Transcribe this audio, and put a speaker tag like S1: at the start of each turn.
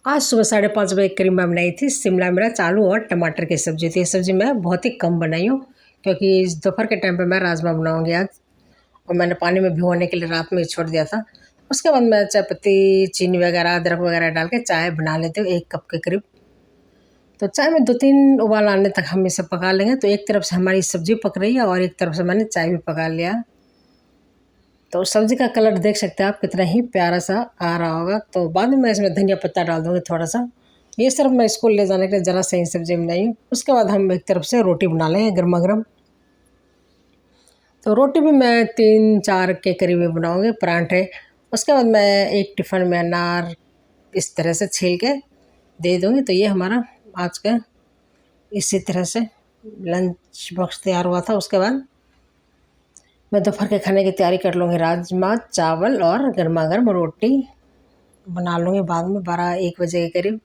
S1: आज सुबह 5:30 बजे के करीब मैं बनाई थी शिमला मिर्च आलू और टमाटर की सब्ज़ी। तो ये सब्ज़ी मैं बहुत ही कम बनाई हूँ क्योंकि इस दोपहर के टाइम पे मैं राजमा बनाऊँगी आज, और मैंने पानी में भिगोने के लिए रात में ही छोड़ दिया था। उसके बाद मैं चाय पत्ती, चीनी वगैरह, अदरक वगैरह डाल के चाय बना लेती हूँ 1 कप के करीब। तो चाय में 2-3 उबाल आने तक हम इसे पका लेंगे। तो एक तरफ से हमारी सब्ज़ी पक रही है और एक तरफ से मैंने चाय भी पका लिया। तो सब्ज़ी का कलर देख सकते हैं आप कितना ही प्यारा सा आ रहा होगा। तो बाद में मैं इसमें धनिया पत्ता डाल दूँगी थोड़ा सा। ये सिर्फ मैं स्कूल ले जाने के लिए ज़रा सही सब्ज़ी बनाई हूँ। उसके बाद हम एक तरफ से रोटी बना लेंगे गरमा-गरम। तो रोटी भी मैं 3-4 के करीब ही बनाऊँगी परांठे। उसके बाद मैं एक टिफ़िन में अनार इस तरह से छील के दे दूँगी। तो ये हमारा आज का इसी तरह से लंच बॉक्स तैयार हुआ था। उसके बाद मैं दोपहर के खाने की तैयारी कर लूँगी। राजमा चावल और गरमा-गरम रोटी बना लूँगी बाद में 12-1 बजे के करीब।